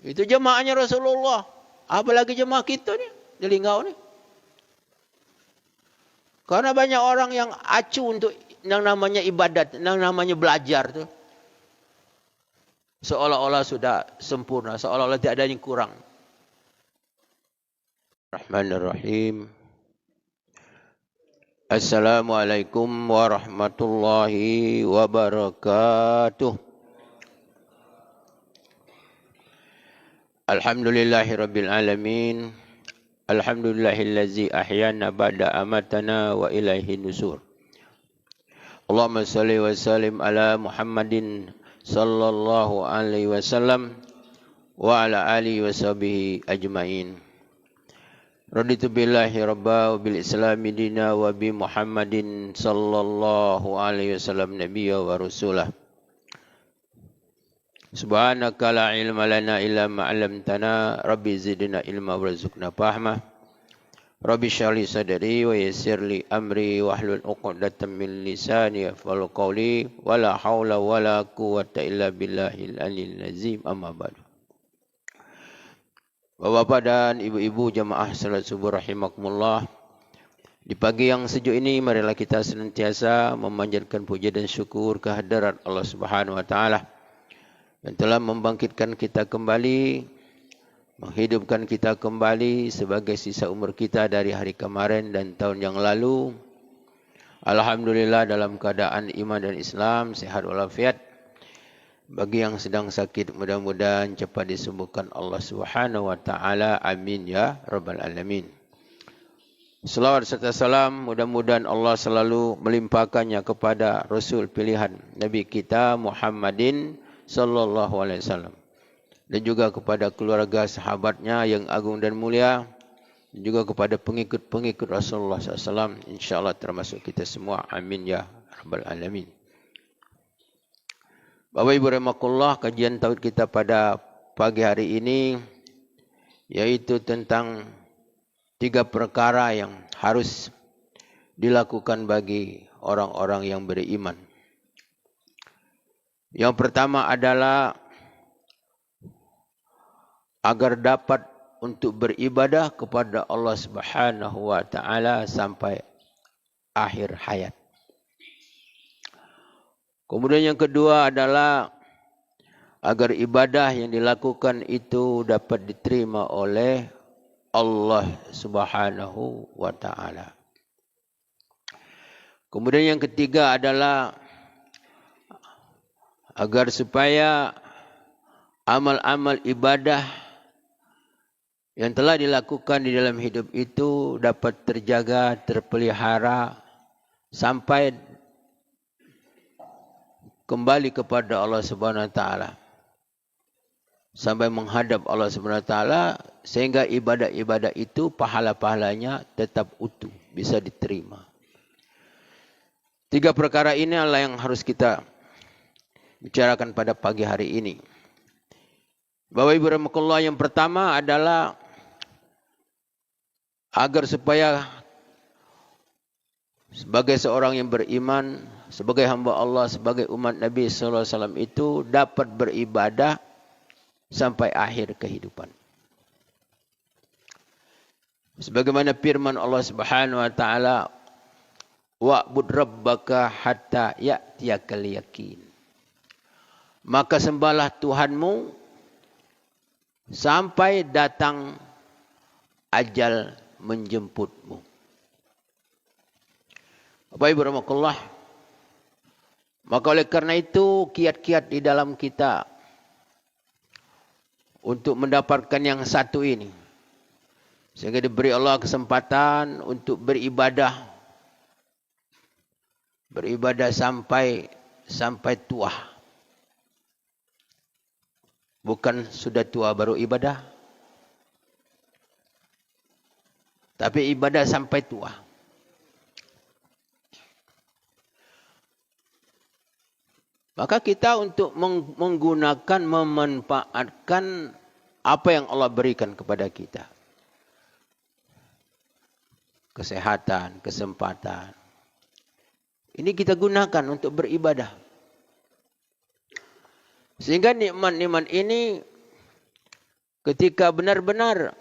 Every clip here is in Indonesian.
Itu jemaahnya Rasulullah. Apalagi jemaah kita ni, di Linggau ni. Karena banyak orang yang acuh untuk yang namanya ibadat, yang namanya belajar tu. Seolah-olah sudah sempurna, seolah-olah tidak ada yang kurang. Rahmanirrahim. Assalamualaikum warahmatullahi wabarakatuh. Alhamdulillahirabbil alamin. Alhamdulillahillazi ahyana ba'da amatana wa ilaihi nusur. Allahumma salli wa sallim ala Muhammadin sallallahu alaihi wasallam wa ala alihi wa sahbihi ajmain. Raditu billahi rabba wa bil islami dina wa bi Muhammadin sallallahu alaihi wasallam nabiyya wa rasulah. Subhanaka la ilma lana illa ma 'allamtana, rabbi zidna ilma warzuqna fahma. Rabbi shrah li sadri wa yassir li amri wahlul 'uqdatam min lisani yafqahu qawli wala haula wala quwwata illa billahil aliyyil azim. Amma ba'du. Bapak-bapak dan ibu-ibu jamaah salat subuh rahimakumullah. Di pagi yang sejuk ini marilah kita senantiasa memanjatkan puja dan syukur kehadirat Allah Subhanahu wa taala yang telah membangkitkan kita kembali, menghidupkan kita kembali sebagai sisa umur kita dari hari kemarin dan tahun yang lalu. Alhamdulillah dalam keadaan iman dan Islam, sehat walafiat. Bagi yang sedang sakit, mudah-mudahan cepat disembuhkan Allah Subhanahu wa taala. Amin ya rabbal alamin. Selawat serta salam mudah-mudahan Allah selalu melimpahkannya kepada Rasul pilihan Nabi kita Muhammadin sallallahu alaihi wasallam, dan juga kepada keluarga sahabatnya yang agung dan mulia, dan juga kepada pengikut-pengikut Rasulullah SAW, insyaAllah termasuk kita semua. Amin ya rabbal alamin. Bapak Ibu rahimakumullah, kajian tauhid kita pada pagi hari ini yaitu tentang 3 perkara yang harus dilakukan bagi orang-orang yang beriman. Yang pertama adalah agar dapat untuk beribadah kepada Allah Subhanahu wa taala sampai akhir hayat. Kemudian yang kedua adalah agar ibadah yang dilakukan itu dapat diterima oleh Allah Subhanahu wa taala. Kemudian yang ketiga adalah agar supaya amal-amal ibadah yang telah dilakukan di dalam hidup itu dapat terjaga, terpelihara sampai kembali kepada Allah Subhanahu wa taala. Sampai menghadap Allah Subhanahu wa taala sehingga ibadah-ibadah itu pahala-pahalanya tetap utuh, bisa diterima. 3 perkara ini adalah yang harus kita bicarakan pada pagi hari ini. Bapak Ibu rahimakumullah, yang pertama adalah agar supaya sebagai seorang yang beriman, sebagai hamba Allah, sebagai umat Nabi sallallahu alaihi wasallam itu dapat beribadah sampai akhir kehidupan. Sebagaimana firman Allah Subhanahu wa taala, wa'bud rabbaka hatta ya'tiyakal yaqin. Maka sembahlah Tuhanmu sampai datang ajal menjemputmu. Bapak Ibu rahimakumullah, maka oleh karena itu kiat-kiat di dalam kita untuk mendapatkan yang satu ini, sehingga diberi Allah kesempatan untuk beribadah sampai tua. Bukan sudah tua baru ibadah, tapi ibadah sampai tua. Maka kita untuk menggunakan, memanfaatkan apa yang Allah berikan kepada kita. Kesehatan, kesempatan. Ini kita gunakan untuk beribadah. Sehingga nikmat-nikmat ini ketika benar-benar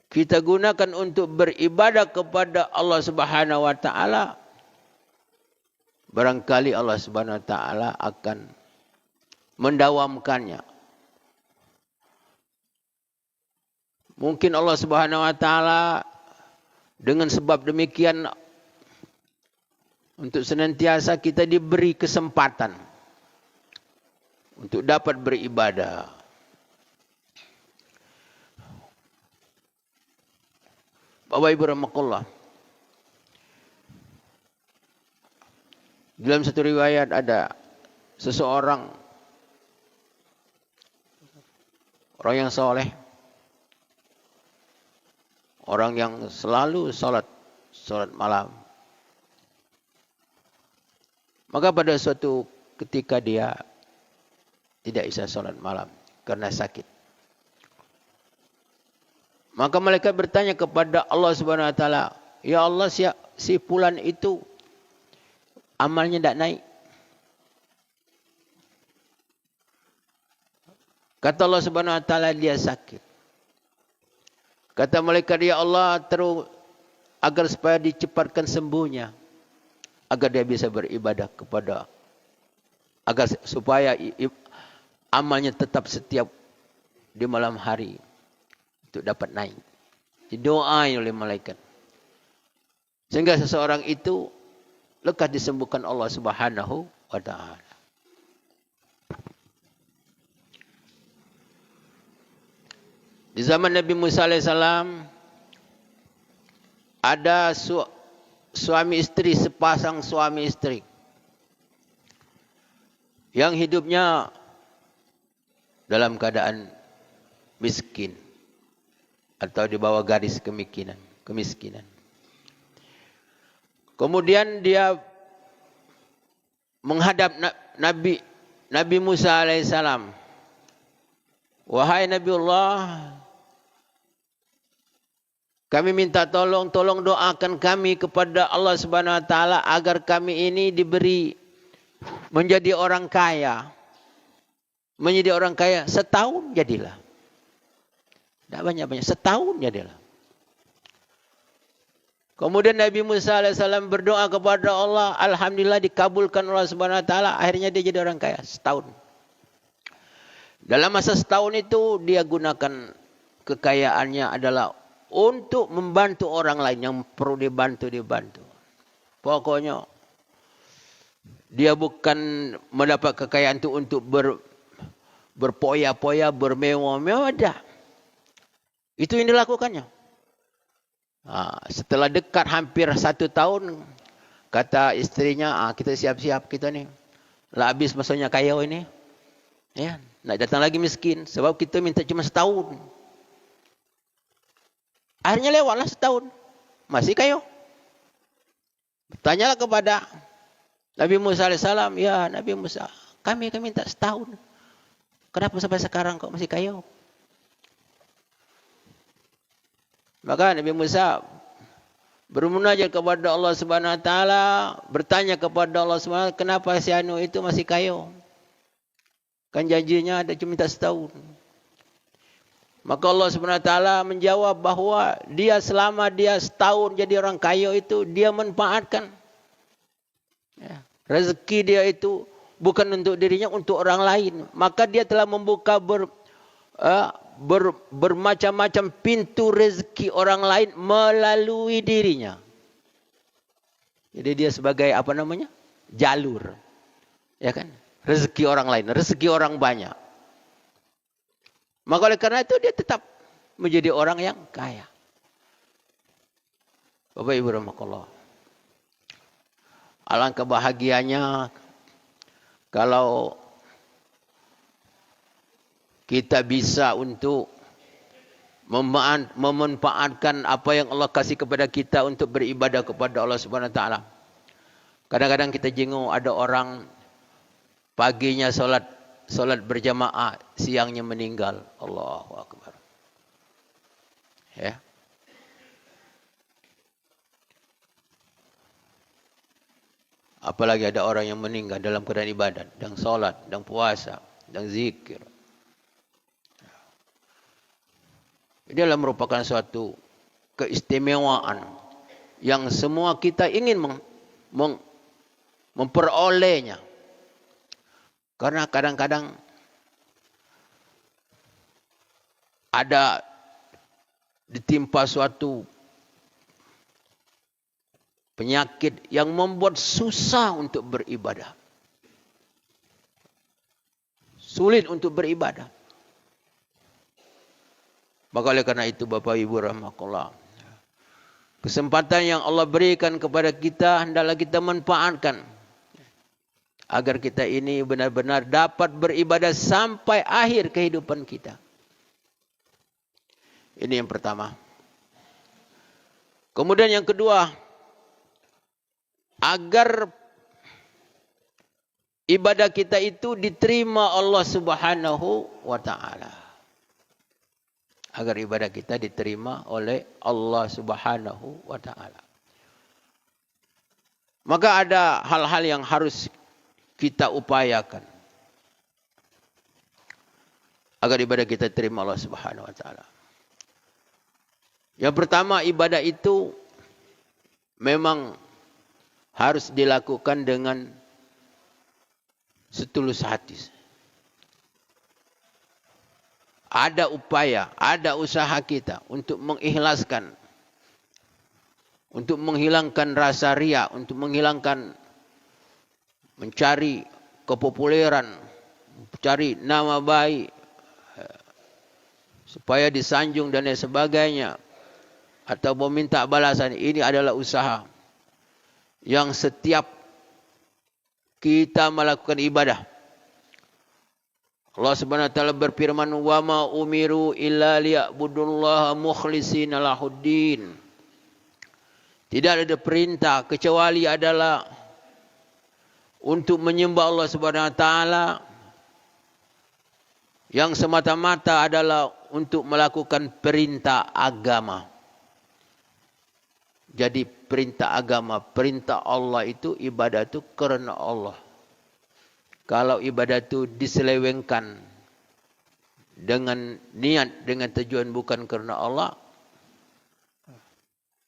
kita gunakan untuk beribadah kepada Allah Subhanahu wa taala, barangkali Allah Subhanahu wa taala akan mendawamkannya. Mungkin Allah Subhanahu wa taala dengan sebab demikian untuk senantiasa kita diberi kesempatan untuk dapat beribadah. Bapak Ibu rahimakumullah. Dalam satu riwayat ada seseorang, orang yang soleh, orang yang selalu salat malam. Maka pada suatu ketika dia tidak bisa salat malam karena sakit. Maka malaikat bertanya kepada Allah Subhanahu wa taala, "Ya Allah, si fulan itu amalnya tidak naik." Kata Allah Subhanahu wa taala, dia sakit. Kata malaikat, "Ya Allah, agar supaya dicepatkan sembuhnya, agar dia bisa beribadah kepada, agar supaya amalnya tetap setiap di malam hari untuk dapat naik." Didoai oleh malaikat. Sehingga seseorang itu lekas disembuhkan Allah Subhanahu wa taala. Di zaman Nabi Musa alaihissalam ada suami istri, sepasang suami istri yang hidupnya dalam keadaan miskin atau di bawah garis kemiskinan. Kemudian dia menghadap Nabi Musa alaihissalam. "Wahai Nabi Allah, kami minta tolong doakan kami kepada Allah Subhanahu wa taala agar kami ini diberi menjadi orang kaya. Menjadi orang kaya setahun jadilah. Tidak banyak-banyak, setahun jadilah." Kemudian Nabi Musa alaihissalam berdoa kepada Allah, alhamdulillah dikabulkan Allah Subhanahu wa taala, akhirnya dia jadi orang kaya setahun. Dalam masa setahun itu dia gunakan kekayaannya adalah untuk membantu orang lain yang perlu dibantu. Pokoknya dia bukan mendapat kekayaan itu untuk berpoya-poya, bermewah-mewah. Itu yang dilakukannya. Setelah dekat hampir 1 tahun, kata istrinya, kita siap-siap kita nih. Lah habis maksudnya kaya ini. Ya, nak datang lagi miskin. Sebab kita minta cuma setahun. Akhirnya lewatlah setahun. Masih kaya. Tanyalah kepada Nabi Musa alaihissalam, "Ya Nabi Musa, kami minta setahun. Kenapa sampai sekarang kok masih kaya?" Maka Nabi Musa bermunajat kepada Allah Subhanahu wa taala, bertanya kepada Allah Subhanahu wa taala, "Kenapa si anu itu masih kaya? Kan janjinya ada cuma minta setahun." Maka Allah Subhanahu wa taala menjawab bahwa dia selama dia setahun jadi orang kaya itu dia manfaatkan. Ya, rezeki dia itu bukan untuk dirinya, untuk orang lain. Maka dia telah membuka bermacam-macam pintu rezeki orang lain melalui dirinya. Jadi dia sebagai jalur. Ya kan? Rezeki orang lain, rezeki orang banyak. Maka oleh karena itu dia tetap menjadi orang yang kaya. Bapak Ibu rahimakumullah. Alangkah bahagianya kalau kita bisa untuk memanfaatkan apa yang Allah kasih kepada kita untuk beribadah kepada Allah Subhanahu wa taala. Kadang-kadang kita jenguk ada orang paginya solat berjamaah, siangnya meninggal. Allahu Akbar. Ya. Apalagi ada orang yang meninggal dalam keadaan ibadat, dan solat, dan puasa, dan zikir. Dia adalah merupakan suatu keistimewaan yang semua kita ingin memperolehnya. Karena kadang-kadang ada ditimpa suatu penyakit yang membuat susah untuk beribadah. Sulit untuk beribadah. Maka oleh karena itu Bapak Ibu rahimakumullah, kesempatan yang Allah berikan kepada kita hendaklah kita manfaatkan agar kita ini benar-benar dapat beribadah sampai akhir kehidupan kita. Ini yang pertama. Kemudian yang kedua, agar ibadah kita itu diterima Allah Subhanahu wa taala. Agar ibadah kita diterima oleh Allah Subhanahu wa taala. Maka ada hal-hal yang harus kita upayakan agar ibadah kita diterima Allah Subhanahu wa taala. Yang pertama, ibadah itu memang harus dilakukan dengan setulus hati. Ada upaya, ada usaha kita untuk mengikhlaskan, untuk menghilangkan rasa riya, untuk menghilangkan mencari kepopuleran, mencari nama baik, supaya disanjung dan lain sebagainya, atau meminta balasan. Ini adalah usaha yang setiap kita melakukan ibadah. Allah Subhanahu wa taala berfirman, "Wa ma umiru illa liya'budullaha mukhlishina lahuddin." Tidak ada perintah kecuali adalah untuk menyembah Allah Subhanahu wa taala yang semata-mata adalah untuk melakukan perintah agama. Jadi perintah agama, perintah Allah itu, ibadah itu karena Allah. Kalau ibadah itu diselewengkan dengan niat, dengan tujuan bukan karena Allah,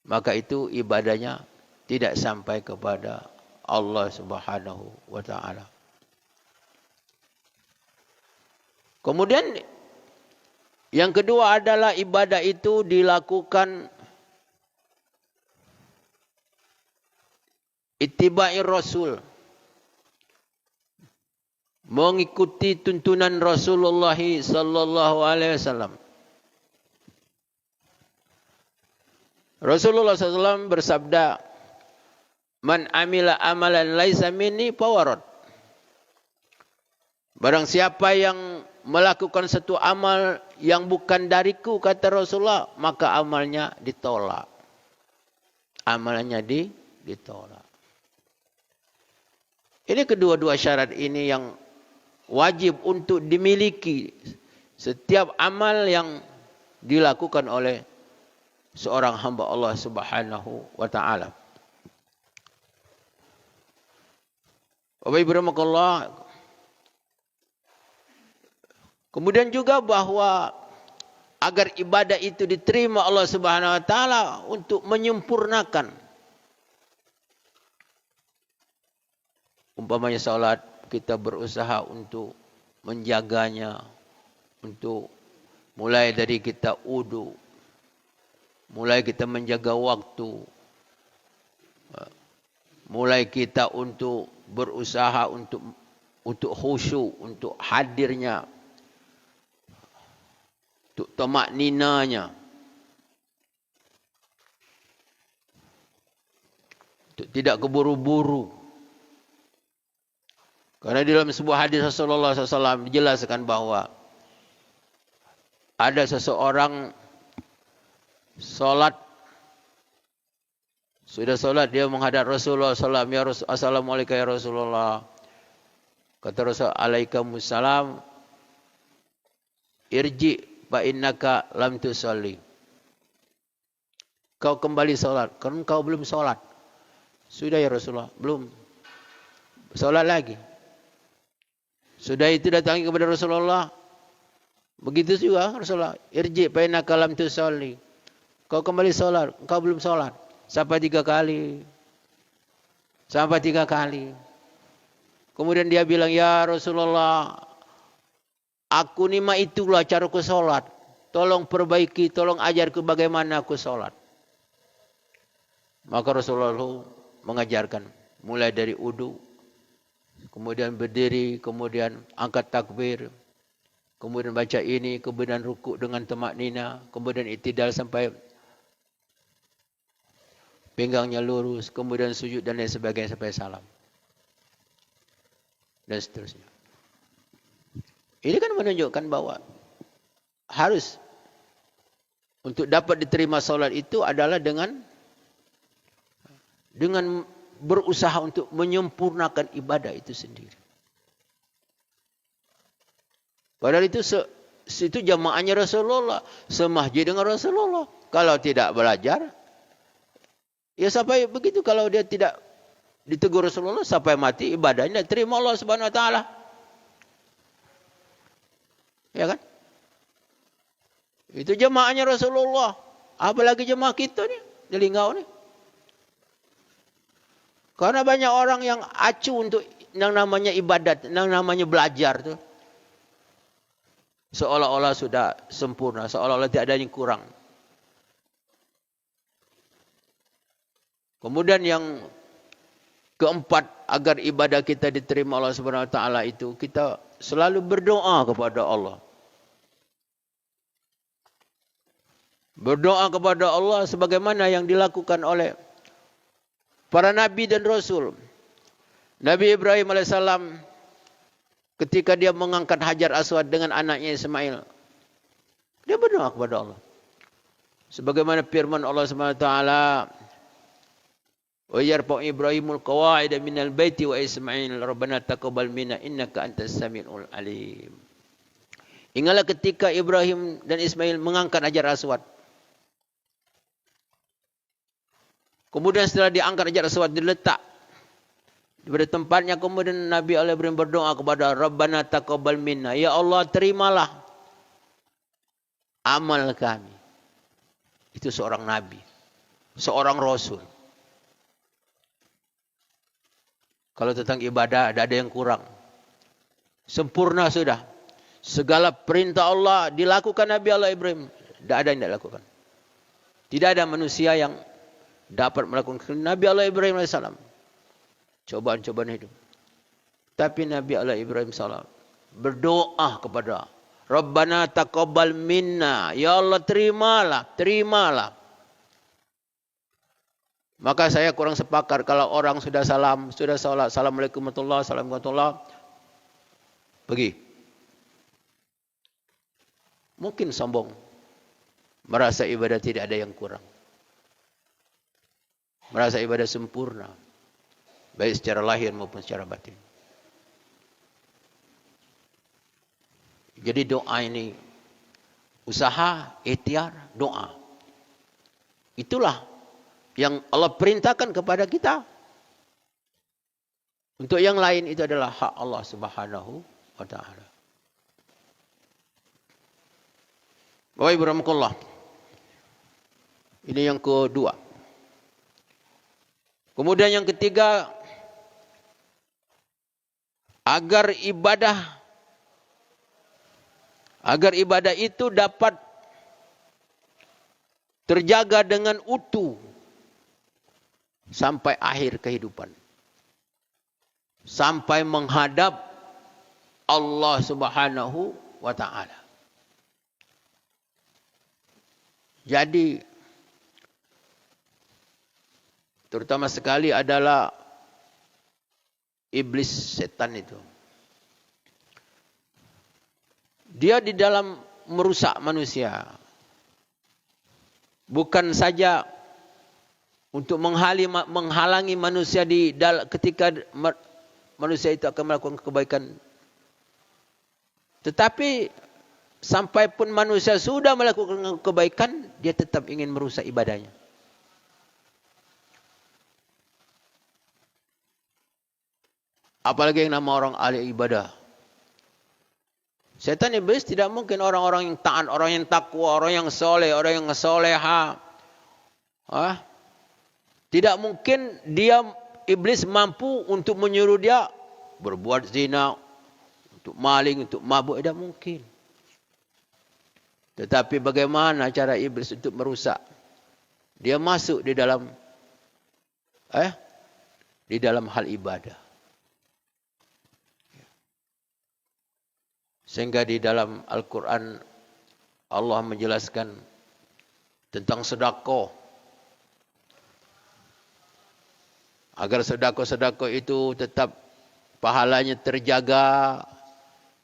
maka itu ibadahnya tidak sampai kepada Allah Subhanahu wa taala. Kemudian yang kedua adalah ibadah itu dilakukan ittiba'i Rasul, mengikuti tuntunan Rasulullah sallallahu alaihi wasallam. Rasulullah SAW bersabda, "Man amila amalan laisa minni fawarad." Barang siapa yang melakukan satu amal yang bukan dariku, kata Rasulullah, maka amalnya ditolak. Amalnya ditolak. Ini kedua-dua syarat ini yang wajib untuk dimiliki setiap amal yang dilakukan oleh seorang hamba Allah Subhanahu wa taala. Bapak Ibu rahimakumullah. Kemudian juga bahwa agar ibadah itu diterima Allah Subhanahu wa taala, untuk menyempurnakan, umpamanya salat, kita berusaha untuk menjaganya, untuk mulai dari kita wudu, mulai kita menjaga waktu, mulai kita untuk berusaha untuk khusyuk, untuk hadirnya, untuk tamakninanya, untuk tidak keburu-buru. Karena di dalam sebuah hadis Rasulullah SAW dijelaskan bahwa ada seseorang solat, sudah solat dia menghadap Rasulullah SAW, "Ya Rasul, assalamualaikum ya Rasulullah." Kata Rasul, "Alaikamussalam, irji fa innaka lam tusalli." Kau kembali solat, karena kau belum solat. Sudah ya Rasulullah, belum. Solat lagi. Sudah itu datangi kepada Rasulullah, Begitu juga Rasulullah. Irji fa innaka lam tusalli. Kau kembali solat, kau belum solat. Sampai 3 kali. Sampai 3 kali. Kemudian dia bilang, ya Rasulullah, aku ni mah itulah caraku solat. Tolong perbaiki, tolong ajarku bagaimana aku solat. Maka Rasulullah mengajarkan. Mulai dari wudu, kemudian berdiri, kemudian angkat takbir, kemudian baca ini, kemudian rukuk dengan tamaknina, kemudian i'tidal sampai pinggangnya lurus, kemudian sujud dan lain sebagainya sampai salam. Dan seterusnya. Ini kan menunjukkan bahwa harus untuk dapat diterima solat itu adalah dengan berusaha untuk menyempurnakan ibadah itu sendiri. Padahal itu jamaahnya Rasulullah, semasjid dengan Rasulullah. Kalau tidak belajar, ya sampai begitu. Kalau dia tidak ditegur Rasulullah, sampai mati ibadahnya terima Allah Subhanahu Wa Taala. Ya kan? Itu jemaahnya Rasulullah. Apalagi jemaah kita ni, di Linggau ni. Karena banyak orang yang acuh untuk yang namanya ibadat, yang namanya belajar tu. Seolah-olah sudah sempurna, seolah-olah tidak ada yang kurang. Kemudian yang keempat, agar ibadah kita diterima Allah Subhanahu Wa Taala itu, kita selalu berdoa kepada Allah. Berdoa kepada Allah sebagaimana yang dilakukan oleh para nabi dan rasul. Nabi Ibrahim alaihissalam ketika dia mengangkat Hajar Aswad dengan anaknya Ismail, dia berdoa kepada Allah. Sebagaimana firman Allah Subhanahu Wa Taala, wa yarfa'u Ibrahimul qawa'ida minal baiti wa Ismail rabbana taqabbal minna innaka antas samiul alim. Ingatlah ketika Ibrahim dan Ismail mengangkat Hajar Aswad. Kemudian setelah diangkat Hajar Aswad diletak pada tempatnya, kemudian Nabi Ibrahim berdoa kepada Rabbana taqabbal minna, ya Allah terimalah amal kami. Itu seorang nabi, seorang rasul. Kalau tentang ibadah tidak ada yang kurang. Sempurna sudah. Segala perintah Allah dilakukan Nabi Allah Ibrahim. Tidak ada yang tidak lakukan. Tidak ada manusia yang dapat melakukan Nabi Allah Ibrahim AS. Cobaan-cobaan hidup. Tapi Nabi Allah Ibrahim AS berdoa kepada Rabbana taqabbal minna. Ya Allah terimalah, terimalah. Maka saya kurang sepakat kalau orang sudah salam, sudah salat, assalamualaikum warahmatullahi wabarakatuh, pergi. Mungkin sombong, merasa ibadah tidak ada yang kurang, merasa ibadah sempurna, baik secara lahir maupun secara batin. Jadi doa ini, usaha, ikhtiar, doa. Itulah yang Allah perintahkan kepada kita. Untuk yang lain itu adalah hak Allah Subhanahu wa Ta'ala. Bapak Ibu rahmatullah. Ini yang kedua. Kemudian yang ketiga, agar ibadah itu dapat terjaga dengan utuh sampai akhir kehidupan, sampai menghadap Allah Subhanahu wa Ta'ala. Jadi terutama sekali adalah iblis, setan itu. Dia di dalam merusak manusia. Bukan saja untuk menghalangi manusia ketika manusia itu akan melakukan kebaikan. Tetapi sampai pun manusia sudah melakukan kebaikan, dia tetap ingin merusak ibadahnya. Apalagi yang nama orang ahli ibadah. Setan iblis tidak mungkin orang-orang yang taat, orang yang takwa, orang yang soleh, orang yang soleha. Tidak mungkin dia iblis mampu untuk menyuruh dia berbuat zina, untuk maling, untuk mabuk. Tidak mungkin. Tetapi bagaimana cara iblis untuk merusak? Dia masuk di dalam hal ibadah. Sehingga di dalam Al-Quran Allah menjelaskan tentang sedekah. Agar sedekah-sedekah itu tetap pahalanya terjaga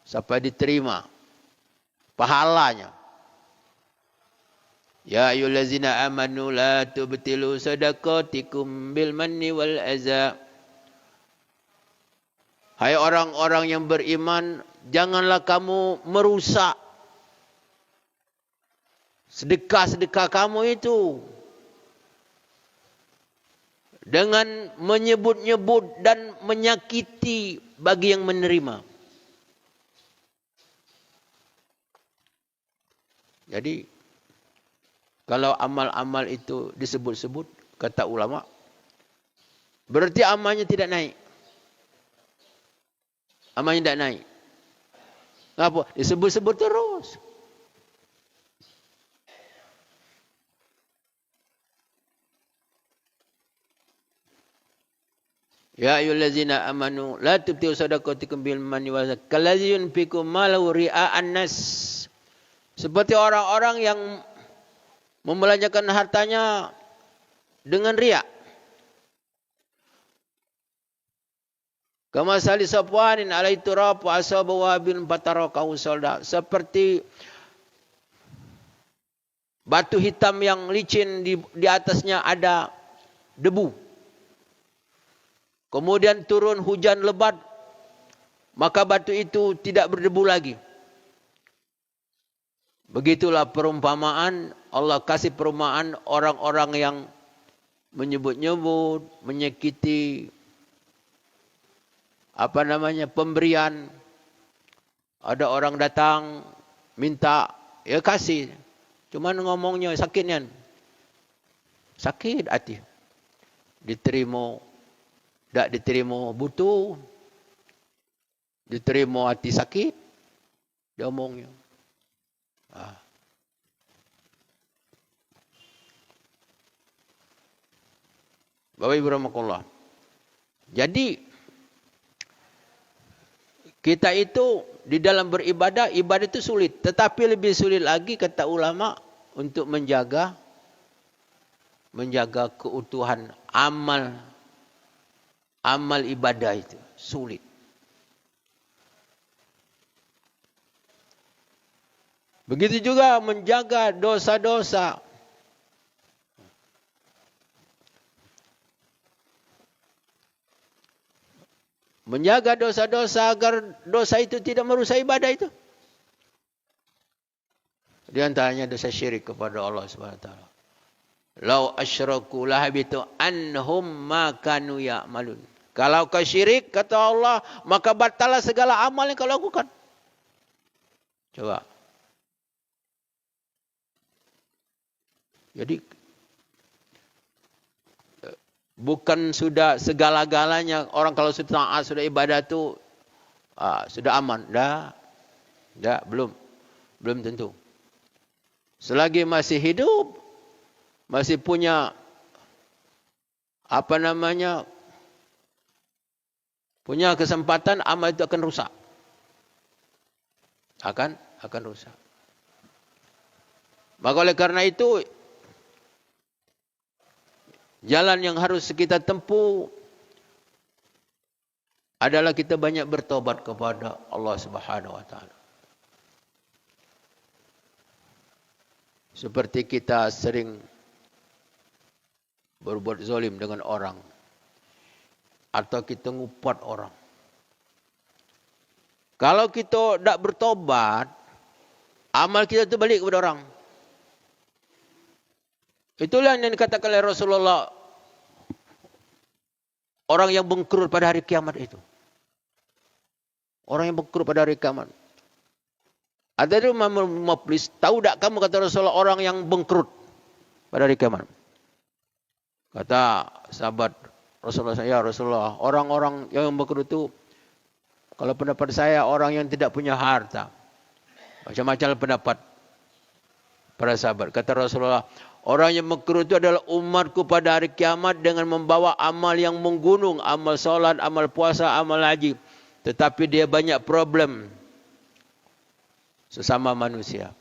sampai diterima pahalanya. Ya ayyuhallazina amanu la tubtilu sadaqatikum bil manni wal adza. Hai orang-orang yang beriman, janganlah kamu merusak sedekah-sedekah kamu itu dengan menyebut-nyebut dan menyakiti bagi yang menerima. Jadi, kalau amal-amal itu disebut-sebut, kata ulama, berarti amalnya tidak naik. Amalnya tidak naik. Kenapa? Disebut-sebut terus. Ya ayyuhallazina amanu la tubtilu sadaqatikum bil manni wal adza kallazi yunfiqu malahu ria'an nas. Seperti orang-orang yang membelanjakan hartanya dengan riya. Kama sali safwanin alai turab wa asaba wabil fatarakahu salda. Seperti batu hitam yang licin di atasnya ada debu. Kemudian turun hujan lebat, maka batu itu tidak berdebu lagi. Begitulah perumpamaan, Allah kasih perumpamaan orang-orang yang menyebut-nyebut, menyakiti pemberian. Ada orang datang minta, ya kasih. Cuman ngomongnya sakitnya. Sakit hati. Diterima, tak diterima butuh. Diterima hati sakit. Dia omongnya. Bapak Ibu rahmatullah. Jadi kita itu di dalam beribadah, ibadah itu sulit. Tetapi lebih sulit lagi kata ulama untuk menjaga keutuhan amal ibadah itu. Sulit. Begitu juga menjaga dosa-dosa. Menjaga dosa-dosa agar dosa itu tidak merusak ibadah itu. Di antaranya dosa syirik kepada Allah SWT. Lau asyraku lahabitu anhum ma kanu ya'malun. Kalau kau syirik, kata Allah, maka batallah segala amal yang kau lakukan. Coba. Jadi, bukan sudah segala-galanya orang kalau sudah taat, sudah ibadah itu sudah aman. Belum tentu. Selagi masih hidup, masih punya punya kesempatan, amal itu akan rusak. Akan rusak. Maka oleh karena itu, jalan yang harus kita tempuh adalah kita banyak bertobat kepada Allah Subhanahu wa taala. Seperti kita sering berbuat zalim dengan orang atau kita ngupat orang. Kalau kita tidak bertobat, amal kita itu balik kepada orang. Itulah yang dikatakan oleh Rasulullah, orang yang bengkrut pada hari kiamat itu. Orang yang bengkrut pada hari kiamat. Ada itu muflis. Tahu tak kamu, kata Rasulullah, orang yang bangkrut pada hari kiamat? Kata sahabat Rasulullah, ya Rasulullah, orang-orang yang bangkrut itu, kalau pendapat saya, orang yang tidak punya harta. Macam-macam pendapat para sahabat. Kata Rasulullah, orang yang bangkrut itu adalah umatku pada hari kiamat dengan membawa amal yang menggunung, amal solat, amal puasa, amal haji. Tetapi dia banyak problem sesama manusia.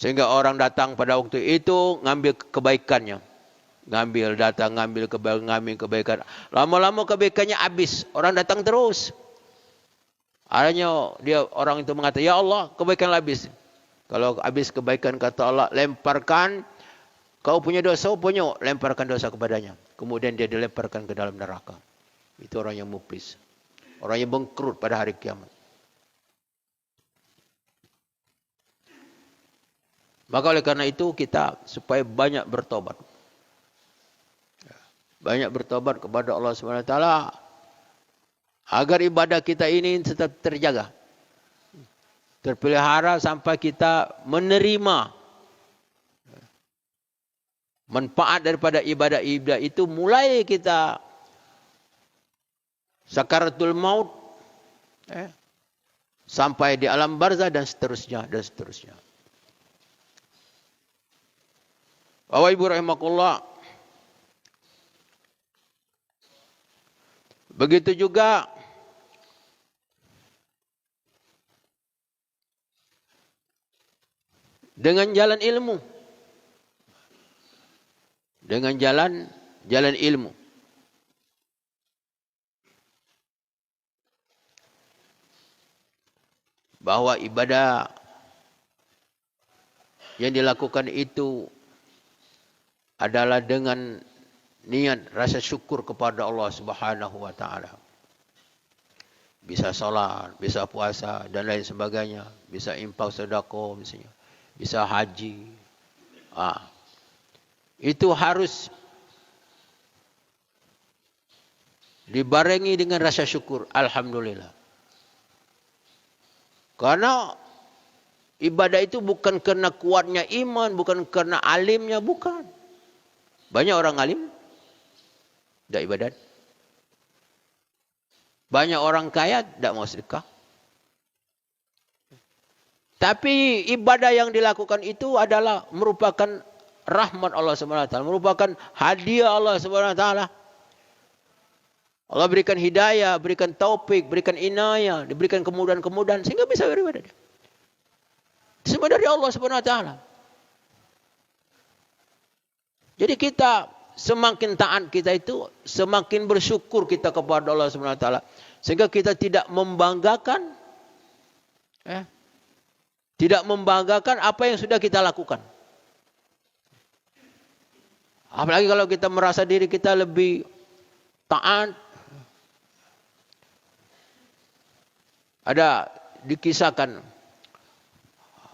Sehingga orang datang pada waktu itu ngambil kebaikannya. Ngambil kebaikan. Lama-lama kebaikannya habis. Orang datang terus. Akhirnya orang itu mengatakan, ya Allah, kebaikan habis. Kalau habis kebaikan, kata Allah, lemparkan kau punya dosa, lemparkan dosa kepadanya. Kemudian dia dilemparkan ke dalam neraka. Itu orang yang muflis. Orang yang bangkrut pada hari kiamat. Maka oleh karena itu kita supaya banyak bertobat. Banyak bertobat kepada Allah SWT agar ibadah kita ini tetap terjaga. Terpelihara sampai kita menerima manfaat daripada ibadah-ibadah itu, mulai kita sakaratul maut sampai di alam barzah dan seterusnya dan seterusnya. Bapak Ibu rahimakumullah, begitu juga dengan jalan ilmu. Dengan jalan ilmu. Bahwa ibadah yang dilakukan itu adalah dengan niat rasa syukur kepada Allah Subhanahu wa taala. Bisa salat, bisa puasa dan lain sebagainya, bisa infak sedekah misalnya, bisa haji. Itu harus dibarengi dengan rasa syukur, alhamdulillah. Karena ibadah itu bukan karena kuatnya iman, bukan karena alimnya, bukan. Banyak orang alim tidak ibadat. Banyak orang kaya tidak mau sedekah. Tapi ibadah yang dilakukan itu adalah merupakan rahmat Allah SWT, merupakan hadiah Allah SWT. Allah berikan hidayah, berikan taufik, berikan inayah, diberikan kemudahan-kemudahan sehingga bisa beribadah. Semua dari Allah SWT. Jadi kita semakin taat kita itu, semakin bersyukur kita kepada Allah SWT. Sehingga kita tidak membanggakan apa yang sudah kita lakukan. Apalagi kalau kita merasa diri kita lebih taat. Ada dikisahkan,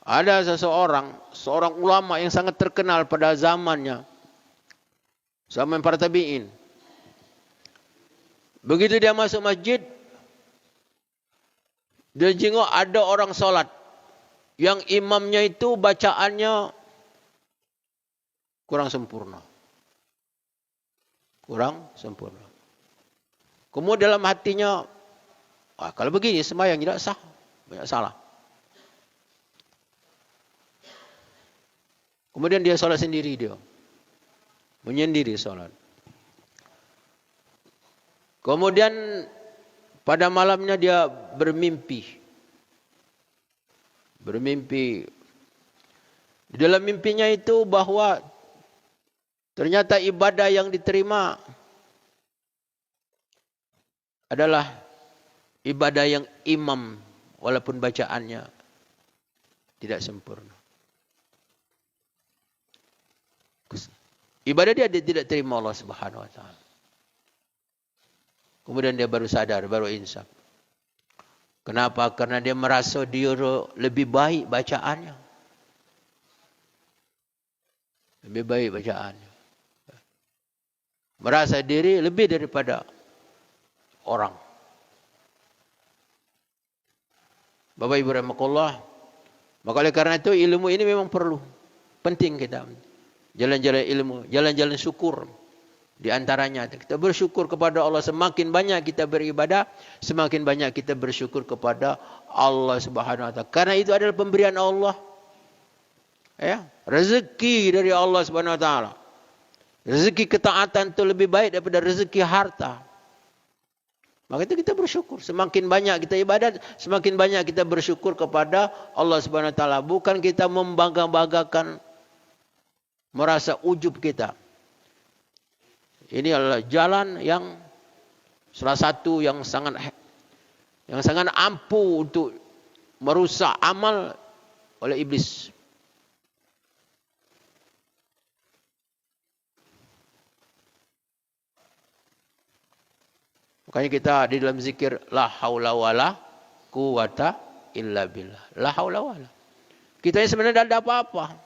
ada seorang ulama yang sangat terkenal pada zamannya, zaman para tabi'in. Begitu dia masuk masjid, dia jenguk ada orang sholat yang imamnya itu bacaannya kurang sempurna. Kemudian dalam hatinya, kalau begini sembahyang tidak sah, banyak salah. Kemudian dia sholat sendiri, dia menyendiri sholat. Kemudian pada malamnya dia bermimpi. Di dalam mimpinya itu bahwa ternyata ibadah yang diterima adalah ibadah yang imam, walaupun bacaannya tidak sempurna. Ibadah dia tidak terima Allah Subhanahu wa taala. Kemudian dia baru sadar, baru insaf. Kenapa? Karena dia merasa dia lebih baik bacaannya. Lebih baik bacaannya. Merasa diri lebih daripada orang. Bapak Ibu rahimakumullah, Maka oleh karena itu ilmu ini memang perlu. Penting kita. Jalan-jalan ilmu, jalan-jalan syukur. Di antaranya kita bersyukur kepada Allah. Semakin banyak kita beribadah, semakin banyak kita bersyukur kepada Allah Subhanahu wa taala. Karena itu adalah pemberian Allah. Ya, rezeki dari Allah Subhanahu wa taala. Rezeki ketaatan itu lebih baik daripada rezeki harta. Maka itu kita bersyukur. Semakin banyak kita ibadat, semakin banyak kita bersyukur kepada Allah Subhanahu wa taala. Bukan kita membangga-banggakan, merasa ujub kita. Ini adalah jalan yang salah satu yang sangat ampuh untuk merusak amal oleh iblis. Makanya kita di dalam zikir la haula wala quwata illa billah. La haula wala. Kita ini sebenarnya tidak ada apa-apa.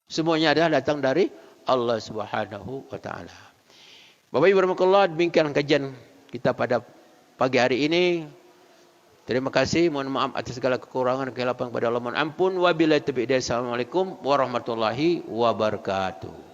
Semuanya adalah datang dari Allah Subhanahu wa taala. Bapak Ibu rahimakumullah, demikian kajian kita pada pagi hari ini. Terima kasih, mohon maaf atas segala kekurangan dan kesilapan kepada Allah, mohon ampun. Wabillahi taufiq. Assalamualaikum warahmatullahi wabarakatuh.